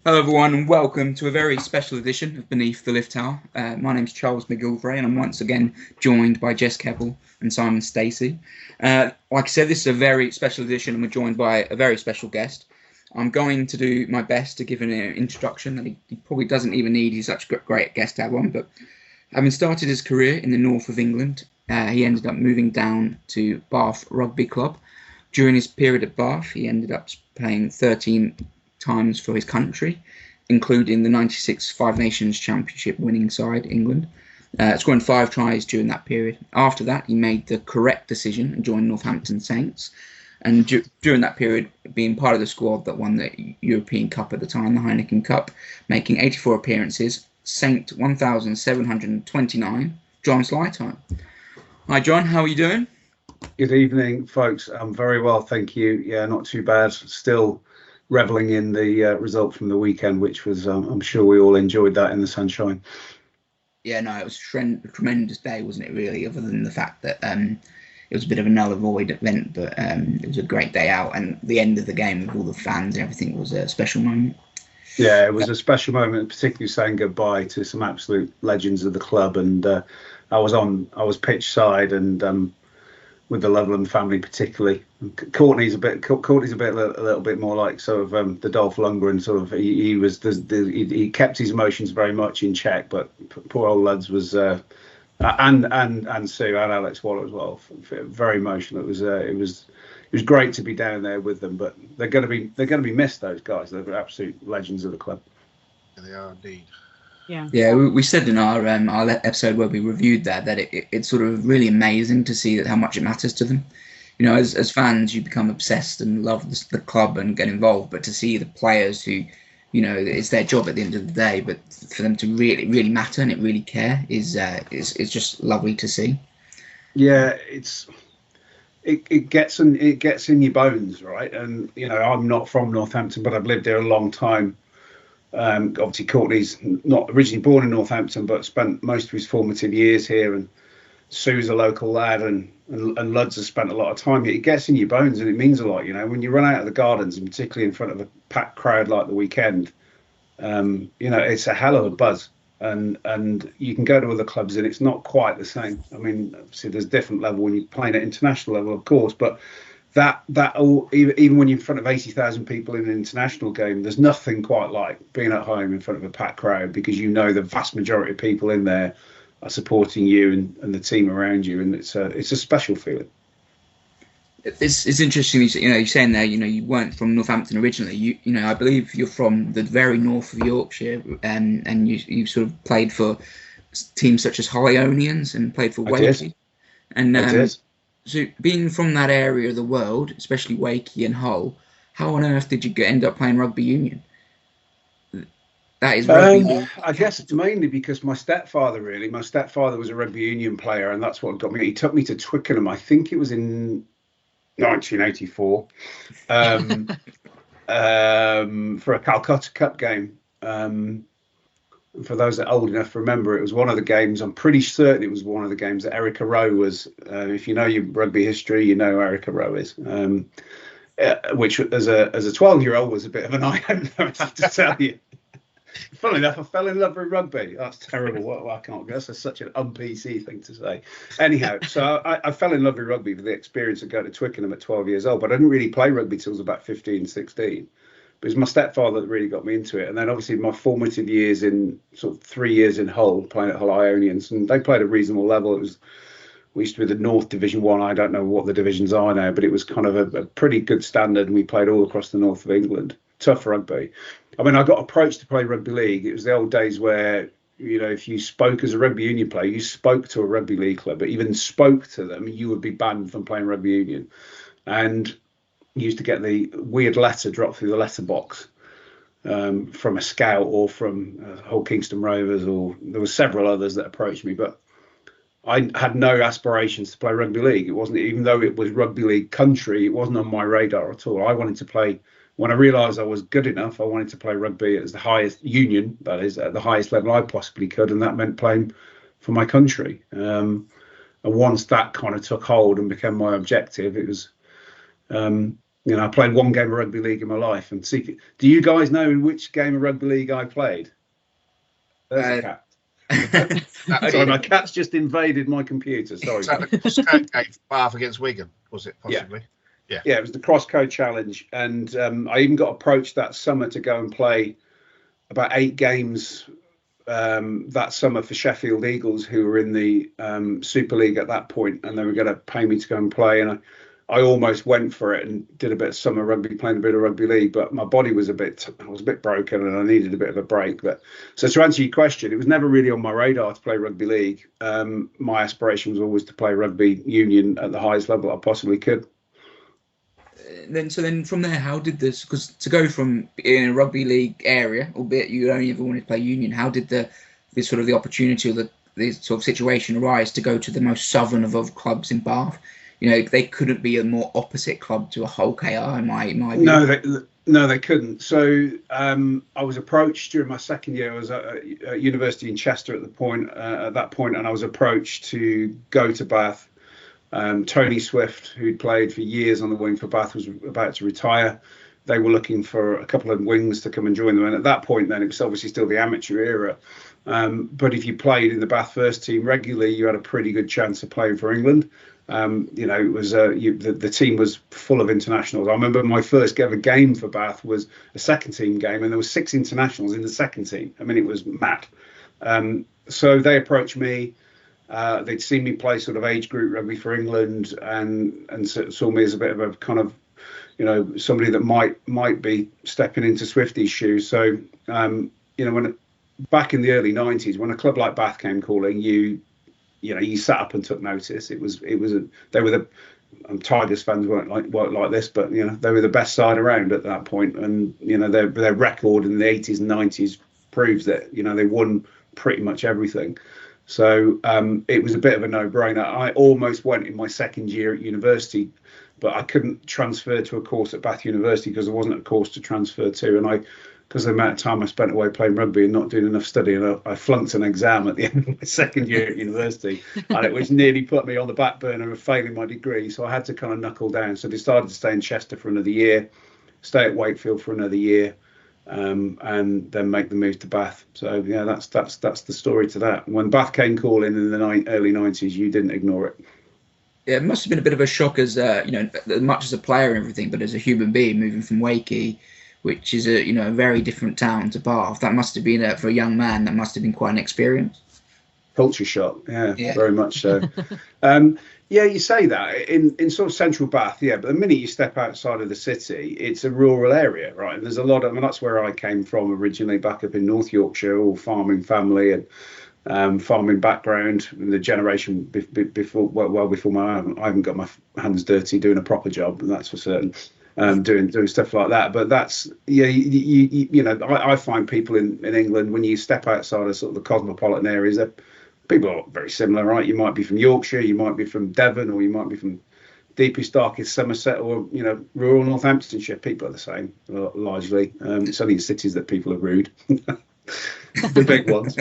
Hello, everyone, and welcome to a very special edition of Beneath the Lift Tower. My name's Charles McGilvray, and I'm once again joined by Jess Keppel and Simon Stacey. Like I said, this is a very special edition, and we're joined by a very special guest. I'm going to do my best to give an introduction that he probably doesn't even need. He's such a great guest to have on. But having started his career in the north of England, he ended up moving down to Bath Rugby Club. During his period at Bath, he ended up playing 13 times for his country, including the '96 Five Nations Championship winning side, England, scoring 5 tries during that period. After that, he made the correct decision and joined Northampton Saints. And during that period, being part of the squad that won the European Cup at the time, the Heineken Cup, making 84 appearances, Saint 1,729, Jon Sleightholme. Hi, John. How are you doing? Good evening, folks. I'm very well, thank you. Yeah, not too bad. Still reveling in the result from the weekend, which was, I'm sure we all enjoyed that in the sunshine. Yeah, no, it was a tremendous day, wasn't it, really, other than the fact that it was a bit of a null and void event, but it was a great day out, and the end of the game with all the fans and everything was a special moment. Yeah, it was a special moment, particularly saying goodbye to some absolute legends of the club. And I was pitch side, and with the Loveland family particularly. Courtney's a little bit more like sort of the Dolph Lundgren sort of. He kept his emotions very much in check, but poor old lads was and Sue and Alex Waller as well. Very emotional. It was great to be down there with them, but they're going to be missed. Those guys, they're absolute legends of the club. Yeah, they are indeed. Yeah, we said in our episode where we reviewed that it's sort of really amazing to see that how much it matters to them. You know, as fans, you become obsessed and love the club and get involved, but to see the players who, you know, it's their job at the end of the day, but for them to really matter and it really care is just lovely to see. Yeah, it gets in your bones, right? And you know, I'm not from Northampton, but I've lived there a long time. Obviously, Courtney's not originally born in Northampton, but spent most of his formative years here. And Sue's a local lad, and Luds has spent a lot of time here. It gets in your bones, and it means a lot. You know, when you run out of the gardens, and particularly in front of a packed crowd like the weekend, you know, it's a hell of a buzz. And you can go to other clubs, and it's not quite the same. I mean, obviously, there's different level when you're playing at international level, of course, but that all, even when you're in front of 80,000 people in an international game, there's nothing quite like being at home in front of a packed crowd, because you know the vast majority of people in there are supporting you and the team around you, and it's a special feeling. It's interesting, you're saying there, you know, you weren't from Northampton originally. You know, I believe you're from the very north of Yorkshire, and you sort of played for teams such as Hollyonians and played for Wakey. And so, being from that area of the world, especially Wakey and Hull, how on earth did you end up playing rugby union? That is rugby. I guess it's mainly because my stepfather was a rugby union player, and that's what got me. He took me to Twickenham. I think it was in 1984 for a Calcutta Cup game. For those that are old enough to remember, it was one of the games. I'm pretty certain it was one of the games that Erica Rowe was. If you know your rugby history, you know who Erica Rowe is. Which, as a 12-year-old, was a bit of an eye opener, I have to tell you. Funnily enough, I fell in love with rugby. That's terrible. I can't. That's such an un-PC thing to say. Anyhow, so I fell in love with rugby for the experience of going to Twickenham at 12 years old. But I didn't really play rugby till I was about 15, 16. But it was my stepfather that really got me into it. And then obviously my formative years in sort of 3 years in Hull, playing at Hull Ionians, and they played a reasonable level. We used to be the North Division 1. I don't know what the divisions are now, but it was kind of a pretty good standard. And we played all across the north of England. Tough rugby. I mean, I got approached to play rugby league. It was the old days where, you know, if you spoke as a rugby union player, you spoke to a rugby league club, but even spoke to them, you would be banned from playing rugby union. And you used to get the weird letter dropped through the letterbox from a scout or from Hull Kingston Rovers, or there were several others that approached me, but I had no aspirations to play rugby league. It wasn't, even though it was rugby league country, it wasn't on my radar at all. I wanted to play. When I realised I was good enough, I wanted to play rugby at the highest union, that is, at the highest level I possibly could, and that meant playing for my country. And once that kind of took hold and became my objective, it was, I played one game of rugby league in my life. And see, do you guys know in which game of rugby league I played? There's a cat. Sorry, my cat's just invaded my computer. Sorry. Is that the cross-code game for Bath against Wigan? Was it possibly? Yeah, it was the cross-code challenge, and I even got approached that summer to go and play about 8 games that summer for Sheffield Eagles, who were in the Super League at that point, and they were going to pay me to go and play. And I almost went for it and did a bit of summer rugby, playing a bit of rugby league, but my body was I was a bit broken and I needed a bit of a break. But so to answer your question, it was never really on my radar to play rugby league. My aspiration was always to play rugby union at the highest level I possibly could. So then from there, how did this, because to go from in a rugby league area, albeit you only ever wanted to play union, how did the opportunity or the sort of situation arise to go to the most southern of clubs in Bath? They couldn't be a more opposite club to a Hull KR in my view. No, they couldn't. So I was approached during my second year. I was at university in Chester at that point, and I was approached to go to Bath. Tony Swift, who'd played for years on the wing for Bath, was about to retire. They were looking for a couple of wings to come and join them. And at that point, then, it was obviously still the amateur era. But if you played in the Bath first team regularly, you had a pretty good chance of playing for England. It was the team was full of internationals. I remember my first ever game for Bath was a second team game, and there were 6 internationals in the second team. I mean, it was mad. So they approached me. They'd seen me play sort of age group rugby for England, and saw me as a bit of a kind of, somebody that might be stepping into Swifty's shoes. So, when back in the early 90s, when a club like Bath came calling, you sat up and took notice. Tigers fans weren't like this, but they were the best side around at that point, and their record in the 80s and 90s proves that they won pretty much everything. So it was a bit of a no-brainer. I almost went in my second year at university, but I couldn't transfer to a course at Bath University because there wasn't a course to transfer to, and because of the amount of time I spent away playing rugby and not doing enough studying, I flunked an exam at the end of my second year at university, which nearly put me on the back burner of failing my degree. So I had to kind of knuckle down. So I decided to stay in Chester for another year, stay at Wakefield for another year, and then make the move to Bath. So yeah, that's the story to that. When Bath came calling in the early 90s, you didn't ignore it. Yeah, it must have been a bit of a shock as much as a player and everything, but as a human being moving from Wakey, which is a very different town, to Bath. That must have been for a young man. That must have been quite an experience. Culture shock, yeah. Very much so. Yeah, you say that in sort of central Bath, yeah. But the minute you step outside of the city, it's a rural area, right? And there's a lot of, that's where I came from originally, back up in North Yorkshire, all farming family and farming background. The generation before my own, I haven't got my hands dirty doing a proper job, and that's for certain. Doing stuff like that, but that's I find people in England, when you step outside of sort of the cosmopolitan areas, people are very similar, right? You might be from Yorkshire, you might be from Devon, or you might be from deepest, darkest Somerset, or rural Northamptonshire. People are the same largely. It's only in cities that people are rude, the big ones.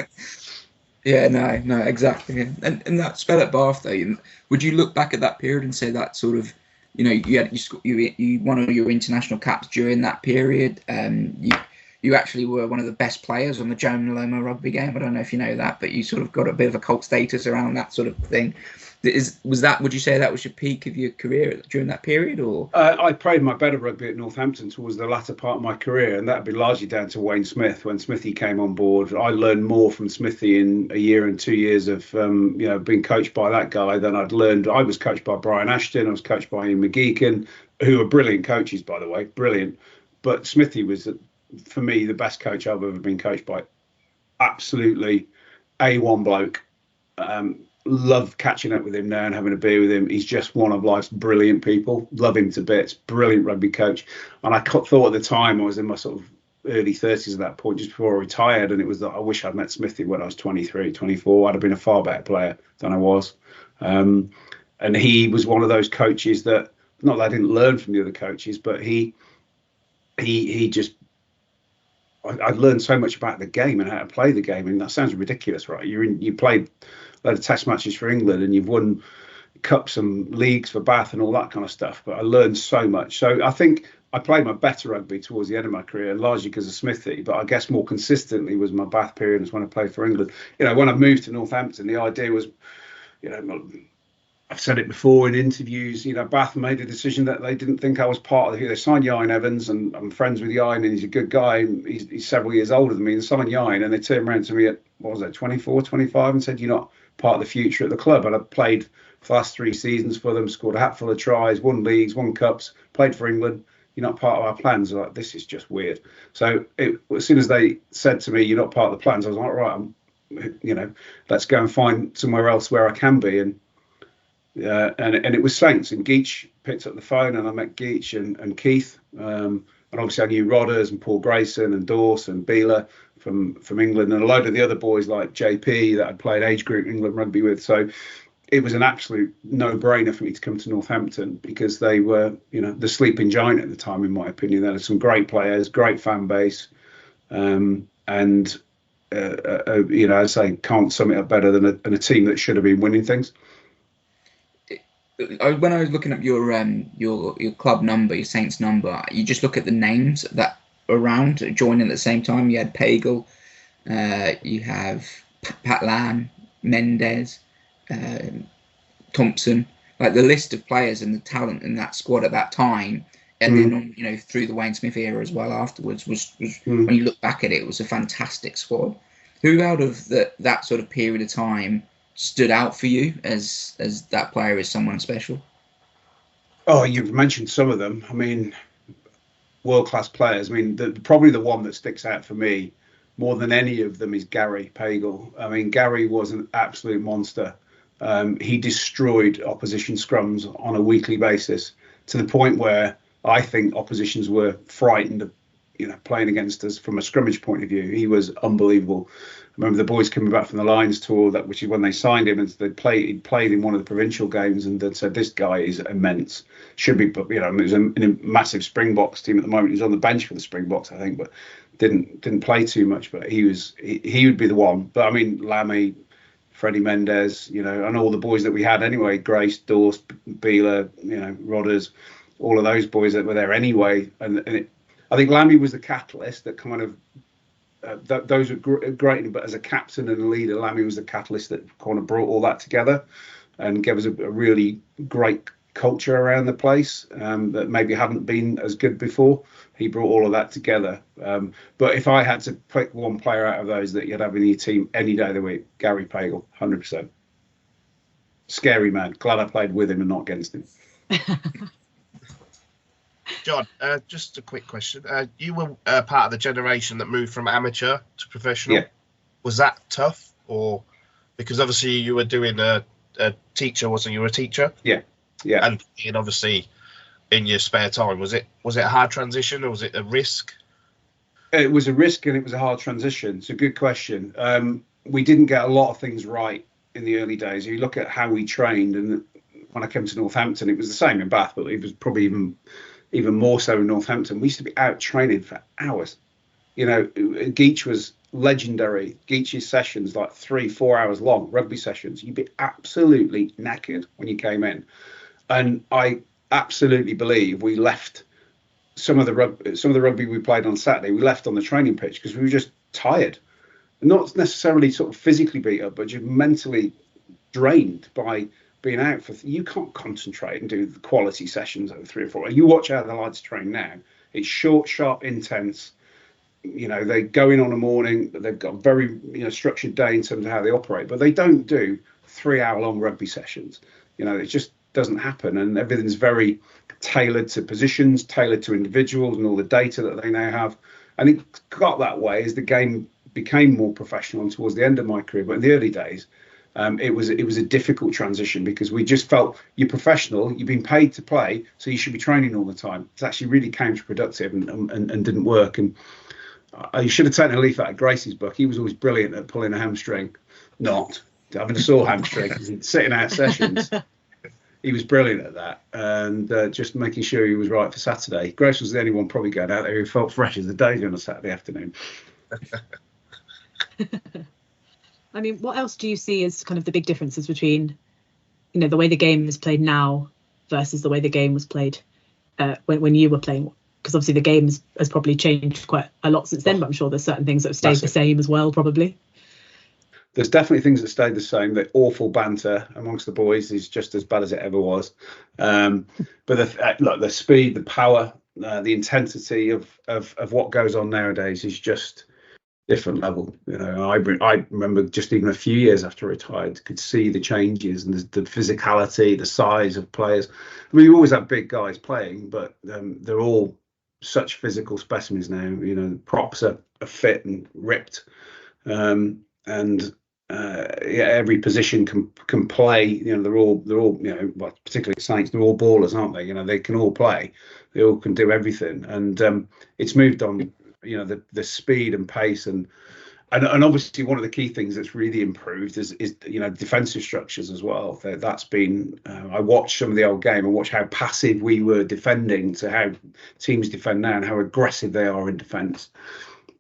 Yeah, no, exactly. And that spell at Bath, though, would you look back at that period and say that sort of, you won all your international caps during that period. You actually were one of the best players on the Joe Maloma rugby game. I don't know if you know that, but you sort of got a bit of a cult status around that sort of thing. Would you say that was your peak of your career during that period, or? I played my better rugby at Northampton towards the latter part of my career, and that'd be largely down to Wayne Smith. When Smithy came on board, I learned more from Smithy in a year and 2 years of being coached by that guy than I'd learned. I was coached by Brian Ashton, I was coached by Ian McGeechan, who are brilliant coaches, by the way, brilliant. But Smithy was, for me, the best coach I've ever been coached by. Absolutely A1 bloke. Love catching up with him now and having a beer with him. He's just one of life's brilliant people. Love him to bits. Brilliant rugby coach. And I thought at the time, I was in my sort of early 30s at that point, just before I retired, and it was that I wish I'd met Smithy when I was 23, 24. I'd have been a far better player than I was. And he was one of those coaches that, not that I didn't learn from the other coaches, but he just, I learned so much about the game and how to play the game. And that sounds ridiculous, right? You played a lot of test matches for England, and you've won cups and leagues for Bath and all that kind of stuff. But I learned so much. So I think I played my better rugby towards the end of my career, largely because of Smithy. But I guess more consistently was my Bath period, was when I played for England. When I moved to Northampton, the idea was, I've said it before in interviews, Bath made a decision that they didn't think I was part of it. They signed Yain Evans, and I'm friends with Yain, and he's a good guy. He's several years older than me. They signed Yain, and they turned around to me at, 24, 25, and said, you're not part of the future at the club. And I played for the last 3 seasons for them, scored a hatful of tries, won leagues, won cups, played for England. You're not part of our plans. Like, this is just weird. So as soon as they said to me, you're not part of the plans, I was like, right, let's go and find somewhere else where I can be. And it was Saints, and Geach picked up the phone, and I met Geach and Keith, and obviously I knew Rodders and Paul Grayson and Dorse and Beeler from England, and a load of the other boys like JP that I'd played age group England rugby with. So it was an absolute no-brainer for me to come to Northampton, because they were, the sleeping giant at the time, in my opinion. There were some great players, great fan base, and I say, can't sum it up better than a team that should have been winning things. When I was looking up your club number, your Saints number, you just look at the names that were around joining at the same time. You had Pagel, you have Pat Lam, Mendes, Thompson. Like, the list of players and the talent in that squad at that time, and then through the Wayne Smith era as well afterwards, was when you look back at it, it was a fantastic squad. Who out of that sort of period of time stood out for you as that player is someone special? Oh, you've mentioned some of them. I mean, world-class players. I mean, probably the one that sticks out for me more than any of them is Gary Pagel. I mean, Gary was an absolute monster. He destroyed opposition scrums on a weekly basis, to the point where I think oppositions were frightened of playing against us from a scrimmage point of view. He was unbelievable. I remember the boys coming back from the Lions tour, which is when they signed him, and he'd played in one of the provincial games, and they'd said, this guy is immense. Should be, but it was in a massive Springboks team at the moment. He's on the bench for the Springboks, I think, but didn't play too much. But he would be the one. But I mean, Lammy, Freddie Mendes, and all the boys that we had anyway, Grace, Dorse, Beeler, Rodders, all of those boys that were there anyway. And I think Lammy was the catalyst that kind of, those were great, but as a captain and a leader, Lammy was the catalyst that kind of brought all that together and gave us a really great culture around the place that maybe hadn't been as good before. He brought all of that together. But if I had to pick one player out of those that you'd have in your team any day of the week, Gary Pagel, 100%. Scary man. Glad I played with him and not against him. John, just a quick question. You were part of the generation that moved from amateur to professional. Yeah. Was that tough? Or because obviously you were doing a teacher, wasn't you? A teacher? Yeah. And obviously in your spare time, was it a hard transition, or was it a risk? It was a risk, and it was a hard transition. It's a good question. We didn't get a lot of things right in the early days. You look at how we trained, and when I came to Northampton, it was the same in Bath, but it was probably even more so in Northampton. We used to be out training for hours. Geach was legendary. Geach's sessions, like 3-4 hours long, rugby sessions. You'd be absolutely knackered when you came in. And I absolutely believe we left some of the rugby we played on Saturday, we left on the training pitch because we were just tired. Not necessarily sort of physically beat up, but just mentally drained by being out for. You can't concentrate and do the quality sessions over 3 or 4. You watch how the lads train now. It's short, sharp, intense. They go in on a morning. They've got a very structured day in terms of how they operate, but they don't do 3-hour-long rugby sessions. It just doesn't happen, and everything's very tailored to positions, tailored to individuals, and all the data that they now have. And it got that way as the game became more professional and towards the end of my career. But in the early days, it was a difficult transition, because we just felt you're professional, you've been paid to play, so you should be training all the time. It's actually really counterproductive and didn't work. And I should have taken a leaf out of Gracie's book. He was always brilliant at pulling a hamstring, not having a sore hamstring and sitting out sessions. He was brilliant at that, and just making sure he was right for Saturday. Grace was the only one probably going out there who felt fresh as a daisy on a Saturday afternoon. I mean, what else do you see as kind of the big differences between the way the game is played now versus the way the game was played when you were playing? Because obviously the game has probably changed quite a lot since then, but I'm sure there's certain things that have stayed the same as well, probably. There's definitely things that stayed the same. The awful banter amongst the boys is just as bad as it ever was. But the speed, the power, the intensity of what goes on nowadays is just different level. I remember just even a few years after I retired, could see the changes and the physicality, the size of players. I mean, you always have big guys playing, but they're all such physical specimens now. Props are fit and ripped, and every position can play. They're all well, particularly Saints, they're all ballers, aren't they? They can all play. They all can do everything, and it's moved on. The speed and pace and obviously one of the key things that's really improved is defensive structures as well. That's been I watched some of the old game and watched how passive we were defending to how teams defend now and how aggressive they are in defence.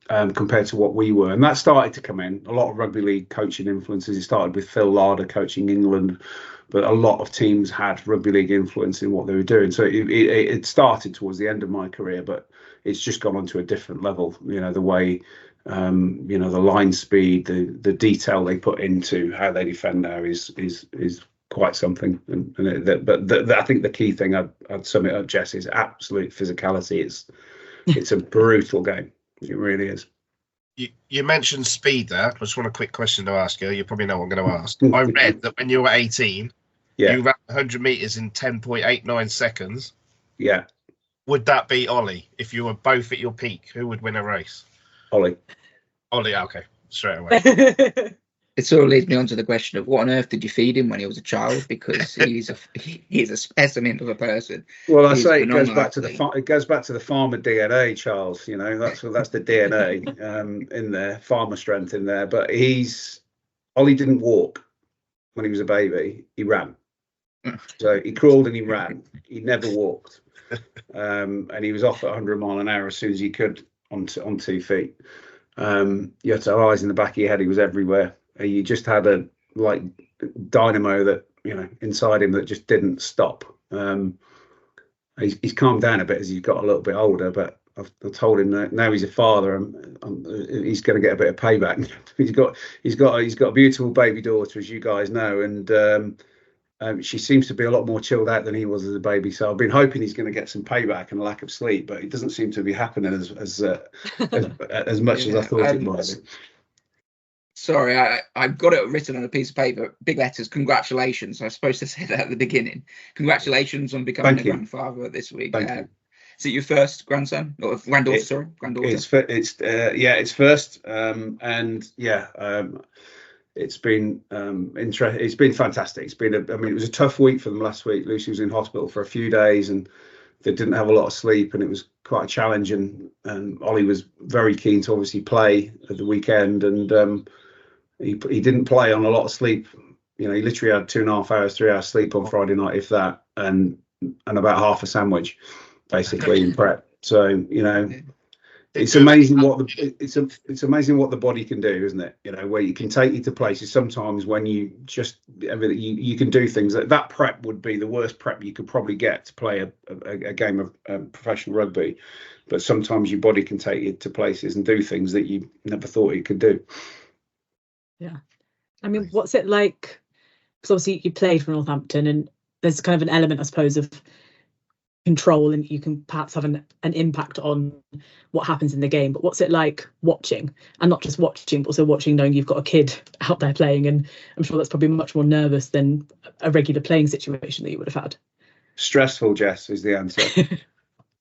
Compared to what we were, and that started to come in. A lot of rugby league coaching influences. It started with Phil Larder coaching England, but a lot of teams had rugby league influence in what they were doing. So it started towards the end of my career, but it's just gone on to a different level. The way, the line speed, the detail they put into how they defend now is quite something. But I think the key thing I'd sum it up, Jess, is absolute physicality. It's a brutal game. It really is. You mentioned speed there. I just want a quick question to ask you. You probably know what I'm going to ask. I read that when you were 18, you ran 100 metres in 10.89 seconds. Yeah. Would that be Ollie? If you were both at your peak, who would win a race? Ollie, okay. Straight away. It sort of leads me on to the question of what on earth did you feed him when he was a child? Because he's a specimen of a person. Well, I say it goes back to the farmer DNA, Charles. That's the DNA in there, farmer strength in there. But Ollie didn't walk when he was a baby. He ran. So he crawled and he ran. He never walked, and he was off at 100 mile an hour as soon as he could on 2 feet. You had to have eyes in the back of your head. He was everywhere. You just had a dynamo that inside him that just didn't stop. He's calmed down a bit as he's got a little bit older, but I've told him that now he's a father and he's going to get a bit of payback. he's got a beautiful baby daughter, as you guys know, and she seems to be a lot more chilled out than he was as a baby. So I've been hoping he's going to get some payback and a lack of sleep, but it doesn't seem to be happening as much as I thought it might be. Sorry, I've got it written on a piece of paper, big letters. Congratulations. I was supposed to say that at the beginning. Congratulations on becoming a grandfather this week. Is it your first grandson or granddaughter? Granddaughter. It's first, it's been it's been fantastic. It was a tough week for them last week. Lucy was in hospital for a few days and they didn't have a lot of sleep, and it was quite a challenge. And Ollie was very keen to obviously play at the weekend, and he didn't play on a lot of sleep. He literally had 2.5 hours, 3 hours sleep on Friday night, if that, and about half a sandwich, basically in prep. So it's amazing it's amazing what the body can do, isn't it? Where you can take you to places sometimes when you just you can do things that prep would be the worst prep you could probably get to play a game of professional rugby, but sometimes your body can take you to places and do things that you never thought you could do. Yeah, I mean, what's it like? Because obviously you played for Northampton, and there's kind of an element, I suppose, of control, and you can perhaps have an impact on what happens in the game. But what's it like watching, and not just watching, but also watching knowing you've got a kid out there playing? And I'm sure that's probably much more nervous than a regular playing situation that you would have had. Stressful, Jess, is the answer.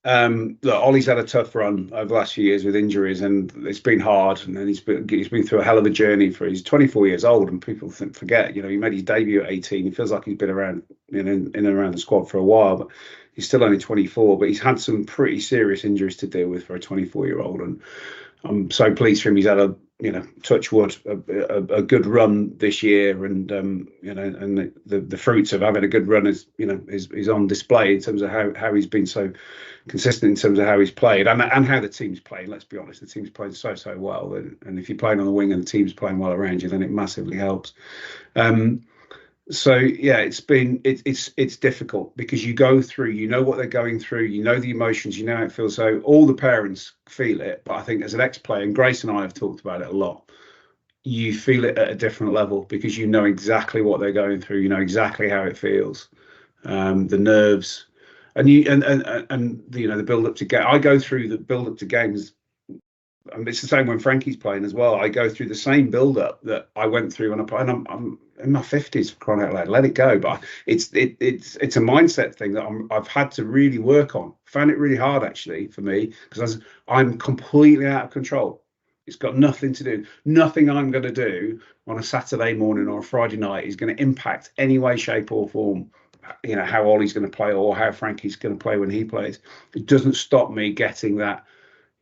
Look, Ollie's had a tough run over the last few years with injuries, and it's been hard. And then he's been through a hell of a journey. He's 24 years old, and people forget. He made his debut at 18. He feels like he's been around in and around the squad for a while, but he's still only 24. But he's had some pretty serious injuries to deal with for a 24-year-old, and I'm so pleased for him. He's had touch wood, a good run this year, and and the fruits of having a good run is on display in terms of how he's been so consistent in terms of how he's played and how the team's playing. Let's be honest, the team's playing so well, and if you're playing on the wing and the team's playing well around you, then it massively helps. So yeah, it's difficult because you go through, you know what they're going through, you know the emotions, you know how it feels. So all the parents feel it, but I think as an ex-player, and Grace and I have talked about it a lot, you feel it at a different level because you know exactly what they're going through, you know exactly how it feels, the nerves, and the build up to game. I go through the build up to games. And it's the same when Frankie's playing as well. I go through the same build-up that I went through when I play, and I'm in my 50s, for crying out loud. Let it go. But it's a mindset thing that I've had to really work on. Found it really hard actually for me because I'm completely out of control. It's got nothing to do. Nothing I'm going to do on a Saturday morning or a Friday night is going to impact any way, shape, or form. You know how Ollie's going to play or how Frankie's going to play when he plays. It doesn't stop me getting that.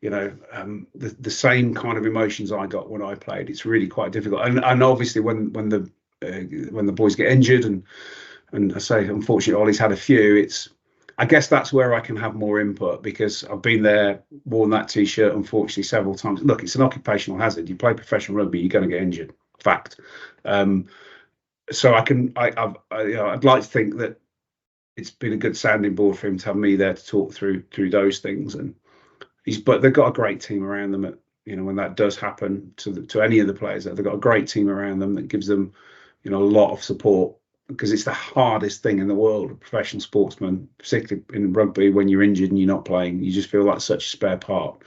The same kind of emotions I got when I played. It's really quite difficult, and obviously when the boys get injured, and I say unfortunately Ollie's had a few. I guess that's where I can have more input because I've been there, worn that t-shirt unfortunately several times. Look, it's an occupational hazard. You play professional rugby, you're going to get injured. Fact. So I'd like to think that it's been a good sounding board for him to have me there to talk through those things. But they've got a great team around them. When that does happen to any of the players, they've got a great team around them that gives them, a lot of support because it's the hardest thing in the world. A professional sportsman, particularly in rugby, when you're injured and you're not playing, you just feel like such a spare part,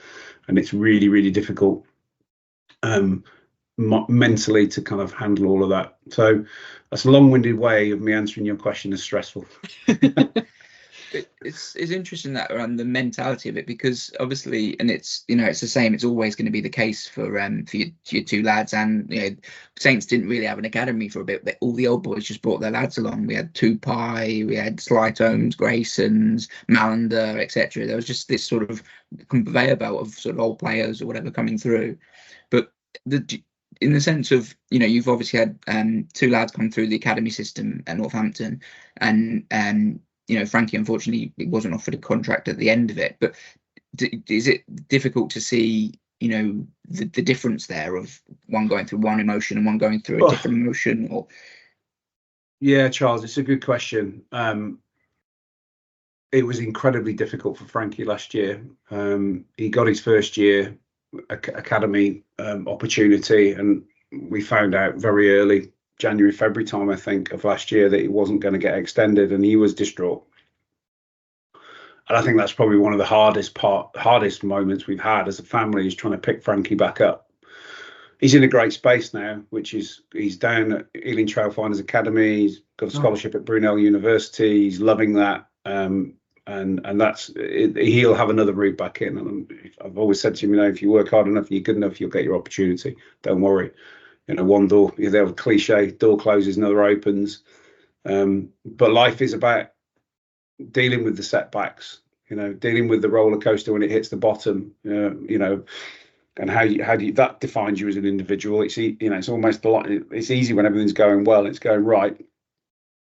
and it's really, really difficult mentally to kind of handle all of that. So that's a long-winded way of me answering your question. Is stressful. It's interesting that around the mentality of it because obviously, and it's it's the same. It's always going to be the case for your two lads, and Saints didn't really have an academy for a bit. But all the old boys just brought their lads along. We had Tupai, we had Sleightholmes, Graysons, Malander, etc. There was just this sort of conveyor belt of sort of old players or whatever coming through. But in the sense of you've obviously had two lads come through the academy system at Northampton, and Frankie, unfortunately, wasn't offered a contract at the end of it. But is it difficult to see, the difference there of one going through one emotion and one going through a different emotion? Or yeah, Charles, it's a good question. It was incredibly difficult for Frankie last year. He got his first year academy opportunity, and we found out very early. January, February time, I think, of last year that it wasn't going to get extended, and he was distraught. And I think that's probably one of the hardest moments we've had as a family is trying to pick Frankie back up. He's in a great space now, he's down at Ealing Trailfinders Academy. He's got a scholarship at Brunel University. He's loving that, and that's it. He'll have another route back in. And I've always said to him, if you work hard enough and you're good enough, you'll get your opportunity. Don't worry. One door, they have a cliche, door closes, another opens. But life is about dealing with the setbacks, dealing with the roller coaster when it hits the bottom, and how do you, that defines you as an individual. It's almost a lot. It's easy when everything's going well, it's going right.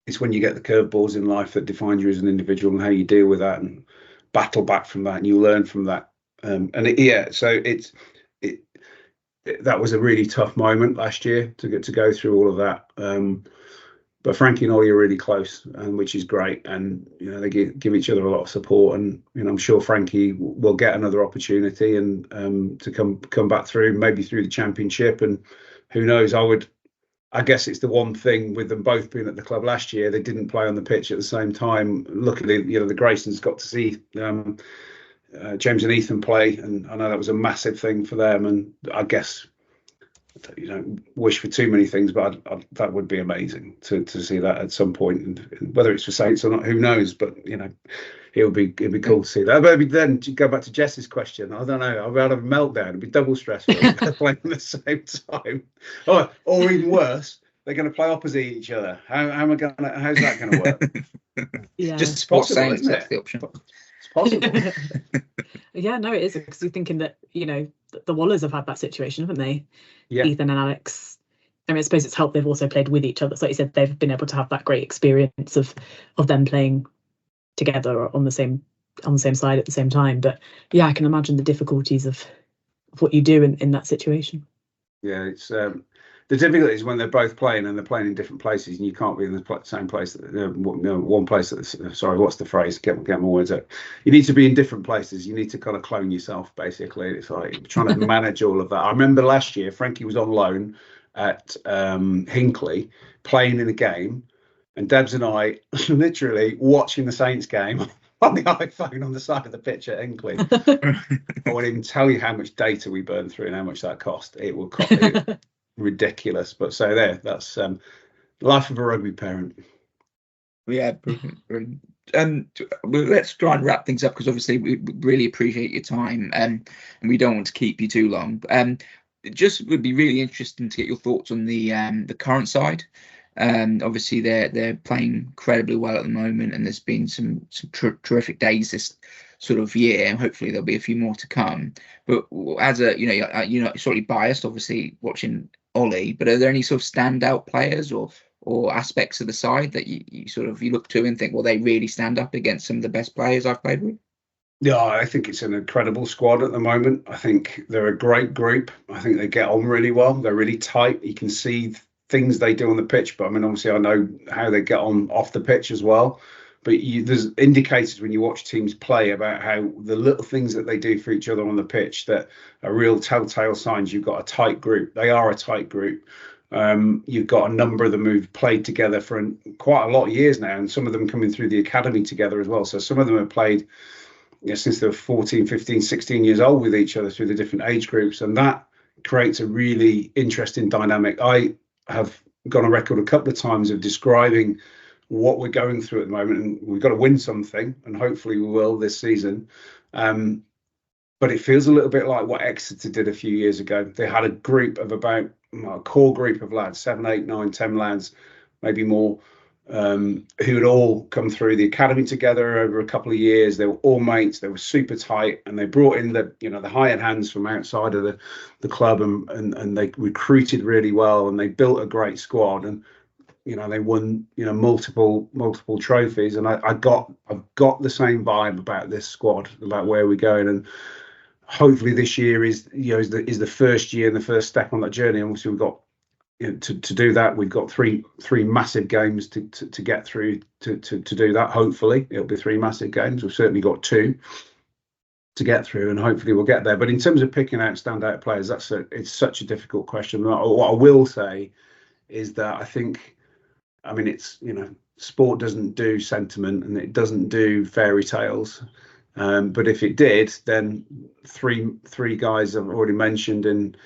It's when you get the curveballs in life that define you as an individual and how you deal with that and battle back from that, and you learn from that. That was a really tough moment last year to go through all of that. But Frankie and Ollie are really close, which is great, and they give each other a lot of support. And I'm sure Frankie will get another opportunity and to come back through, maybe through the championship. And who knows? I guess it's the one thing with them both being at the club last year, they didn't play on the pitch at the same time. Luckily, the Graysons got to see James and Ethan play, and I know that was a massive thing for them. And I guess you don't wish for too many things, but that would be amazing to see that at some point. And whether it's for Saints or not, who knows? But it'd be cool to see that. But then to go back to Jess's question, I don't know. I'll have a meltdown. It'd be double stressful playing at the same time. Or even worse, they're going to play opposite each other. How's that going to work? Yeah, just sports Saints. That's the option. It's possible. Yeah, no, it is, because you're thinking that the Wallers have had that situation, haven't they? Yeah. Ethan and Alex. I mean, I suppose it's helped they've also played with each other. So like you said, they've been able to have that great experience of them playing together on the same side at the same time. But yeah, I can imagine the difficulties of what you do in that situation. Yeah, it's The difficulty is when they're both playing and they're playing in different places, and you can't be in the same place. One place. Sorry, what's the phrase? Get my words out. You need to be in different places. You need to kind of clone yourself, basically. It's like trying to manage all of that. I remember last year, Frankie was on loan at Hinckley, playing in a game, and Debs and I literally watching the Saints game on the iPhone on the side of the pitch at Hinckley. I won't even tell you how much data we burned through and how much that cost. It will cost ridiculous. But so that's life of a rugby parent. Yeah, brilliant. Well, let's try and wrap things up, because obviously we really appreciate your time, and we don't want to keep you too long. It just would be really interesting to get your thoughts on the current side. Obviously they're playing incredibly well at the moment, and there's been some terrific days this sort of year, and hopefully there'll be a few more to come. But as a you're not slightly biased, obviously, watching Ollie, but are there any sort of standout players or aspects of the side that you look to and think, well, they really stand up against some of the best players I've played with? Yeah, I think it's an incredible squad at the moment. I think they're a great group. I think they get on really well. They're really tight. You can see things they do on the pitch, but I mean, obviously I know how they get on off the pitch as well. But there's indicators when you watch teams play about how the little things that they do for each other on the pitch that are real telltale signs you've got a tight group. They are a tight group. You've got a number of them who've played together for quite a lot of years now, and some of them coming through the academy together as well. So some of them have played since they were 14, 15, 16 years old with each other through the different age groups, and that creates a really interesting dynamic. I have gone on record a couple of times of describing what we're going through at the moment, and we've got to win something, and hopefully we will this season. But it feels a little bit like what Exeter did a few years ago. They had a group of about a core group of lads, 7, 8, 9, 10 lads, maybe more, who had all come through the academy together over a couple of years. They were all mates. They were super tight, and they brought in the hired hands from outside of the club, and they recruited really well, and they built a great squad, and they won multiple trophies. And I've got the same vibe about this squad, about where we're going, and hopefully this year is the first year and the first step on that journey. And obviously we've got to do that. We've got three massive games to get through to do that. Hopefully it'll be 3 massive games. We've certainly got 2 to get through, and hopefully we'll get there. But in terms of picking out standout players, it's such a difficult question. What I will say is that I think, I mean, it's sport doesn't do sentiment and it doesn't do fairy tales. But if it did, then three guys I've already mentioned in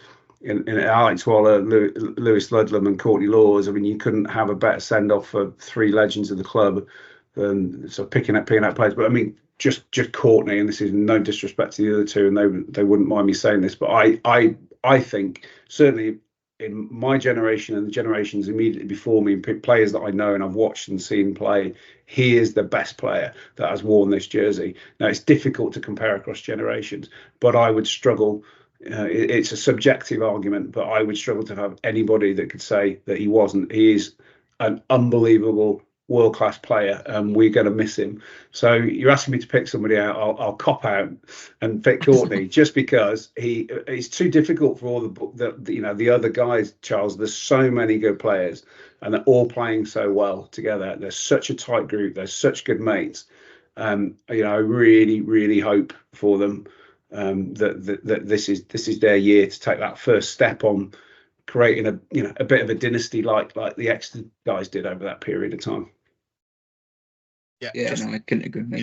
Alex Waller, Lewis Ludlam, and Courtney Laws. I mean, you couldn't have a better send off for 3 legends of the club than picking out players. But I mean, just Courtney, and this is no disrespect to the other 2, and they wouldn't mind me saying this, but I think certainly in my generation and the generations immediately before me, players that I know and I've watched and seen play, he is the best player that has worn this jersey. Now, it's difficult to compare across generations, but I would struggle. It's a subjective argument, but I would struggle to have anybody that could say that he wasn't. He is an unbelievable world-class player, and we're going to miss him. So you're asking me to pick somebody out. I'll cop out and pick Courtney just because it's too difficult for all the other guys, Charles. There's so many good players, and they're all playing so well together. They're such a tight group. They're such good mates. I really, really hope for them that this is their year to take that first step on creating a bit of a dynasty like the Exeter guys did over that period of time. Yeah, I couldn't agree more.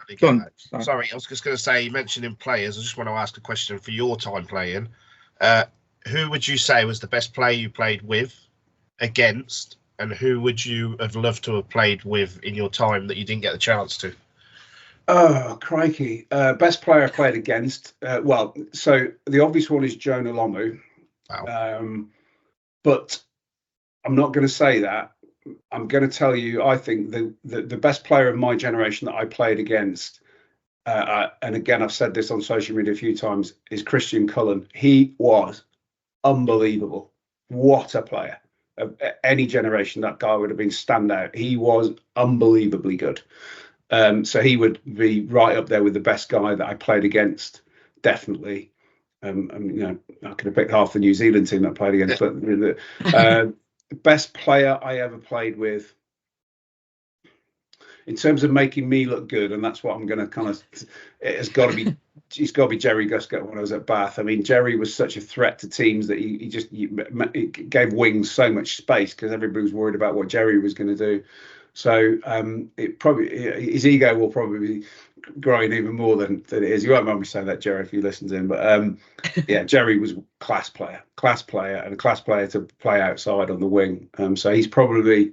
Yeah, sorry, I was just going to say, mentioning players, I just want to ask a question for your time playing. Who would you say was the best player you played with, against, and who would you have loved to have played with in your time that you didn't get the chance to? Oh, crikey. Best player I played against. So the obvious one is Jonah Lomu. Wow. But I'm not going to say that. I'm going to tell you, I think the best player of my generation that I played against, and again, I've said this on social media a few times, is Christian Cullen. He was unbelievable. What a player. Of any generation, that guy would have been standout. He was unbelievably good. So he would be right up there with the best guy that I played against, definitely. I could have picked half the New Zealand team that I played against, but the best player I ever played with, in terms of making me look good, and that's what I'm going to kind of, it's got to be Jerry Guscott when I was at Bath. I mean, Jerry was such a threat to teams that he gave wings so much space because everybody was worried about what Jerry was going to do. So his ego will probably be growing even more than it is. You won't mind me saying that, Jerry, if you listen to him. But yeah, Jerry was a class player, and a class player to play outside on the wing. So he's probably,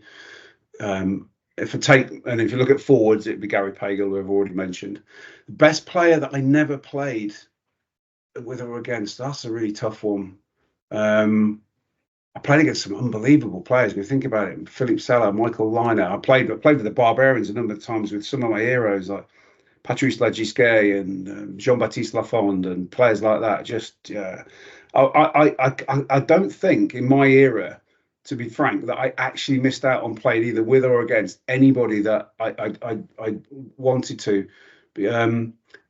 if you look at forwards, it'd be Gary Pagel, who I've already mentioned. The best player that I never played with or against, that's a really tough one. I played against some unbelievable players. When you think about it, Philippe Sella, Michael Liner. I played with the Barbarians a number of times with some of my heroes like Patrice Lagisquet and Jean-Baptiste Lafond and players like that. Just I don't think in my era, to be frank, that I actually missed out on playing either with or against anybody that I wanted to.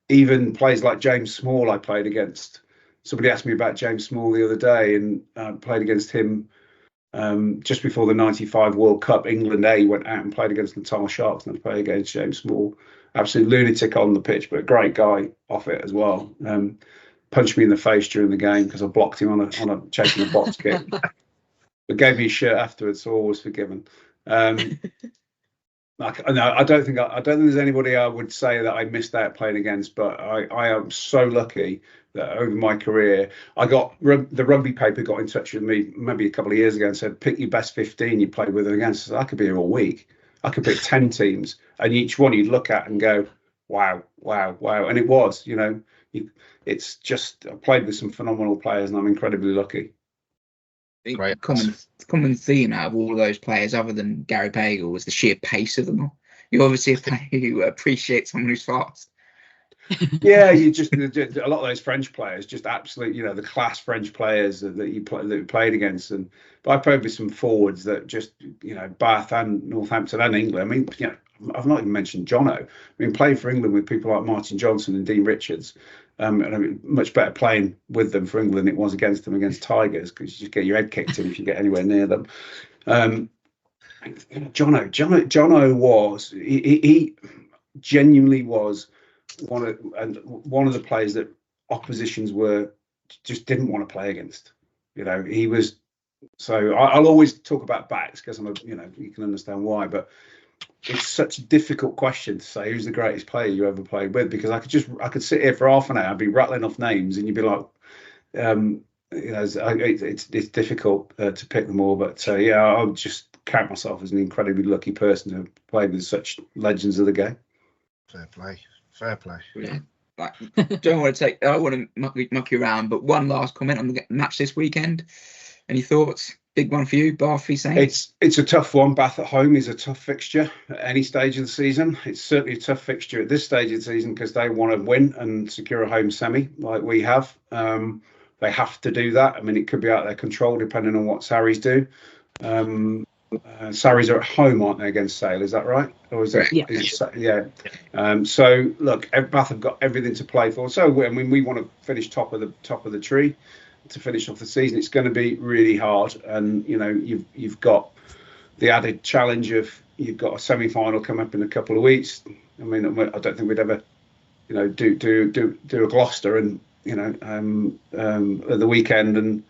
Even players like James Small I played against. Somebody asked me about James Small the other day, and played against him just before the '95 World Cup. England A went out and played against Natal Sharks, and I played against James Small. Absolute lunatic on the pitch, but a great guy off it as well. Punched me in the face during the game because I blocked him on a chasing a box kick. But gave me his shirt afterwards, so all was forgiven. I don't think there's anybody I would say that I missed out playing against, but I am so lucky that over my career, the rugby paper got in touch with me maybe a couple of years ago and said, pick your best 15 you played with and against. So I could be here all week. I could pick 10 teams, and each one you'd look at and go, wow. And it was, it's just, I played with some phenomenal players, and I'm incredibly lucky. Great. Common theme out of all of those players, other than Gary Pagel, was the sheer pace of them all. You're obviously a player who appreciates someone who's fast. Yeah, you just a lot of those French players, just absolutely, the class French players that you played against. But I played with some forwards that just, Bath and Northampton and England. I mean, I've not even mentioned Jono. I mean, playing for England with people like Martin Johnson and Dean Richards. And I mean, much better playing with them for England than it was against them against Tigers, because you just get your head kicked in if you get anywhere near them. Jono was, he genuinely was one of the players that oppositions just didn't want to play against. He was. So I'll always talk about backs because you can understand why, but it's such a difficult question to say who's the greatest player you ever played with, because I could sit here for half an hour, I'd be rattling off names, and you'd be like, it's difficult to pick them all. But yeah, I'll just count myself as an incredibly lucky person to have played with such legends of the game. Fair play. Yeah. I don't want to muck you around, but one last comment on the match this weekend. Any thoughts? Big one for you, Bath v Saints? It's a tough one. Bath at home is a tough fixture at any stage of the season. It's certainly a tough fixture at this stage of the season because they want to win and secure a home semi like we have. They have to do that. I mean, it could be out of their control depending on what Sarries do. Sarries are at home, aren't they, against Sale? Is that right? Or is it? Yeah. So look, Bath have got everything to play for. So I mean, we want to finish top of the tree to finish off the season. It's going to be really hard, and you've got the added challenge of you've got a semi-final come up in a couple of weeks. I mean, I don't think we'd ever do a Gloucester and at the weekend, and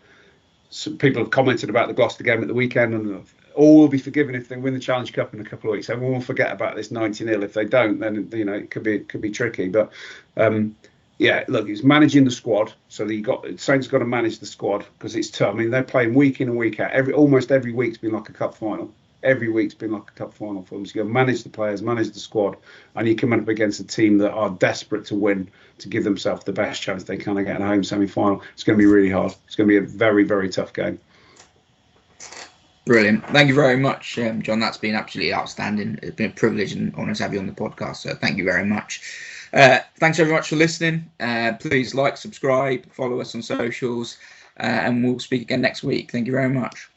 some people have commented about the Gloucester game at the weekend, and all will be forgiven if they win the Challenge Cup in a couple of weeks. Everyone will forget about this 90-0. If they don't, then it could be tricky. But yeah, look, it's managing the squad. So Saints got to manage the squad because it's tough. I mean, they're playing week in and week out. Almost every week's been like a cup final. Every week's been like a cup final for them. So you got to manage the players, manage the squad, and you come up against a team that are desperate to win to give themselves the best chance they can of getting a home semi-final. It's going to be really hard. It's going to be a very, very tough game. Brilliant. Thank you very much, John. That's been absolutely outstanding. It's been a privilege and honour to have you on the podcast. So thank you very much. Thanks very much for listening. Please like, subscribe, follow us on socials, and we'll speak again next week. Thank you very much.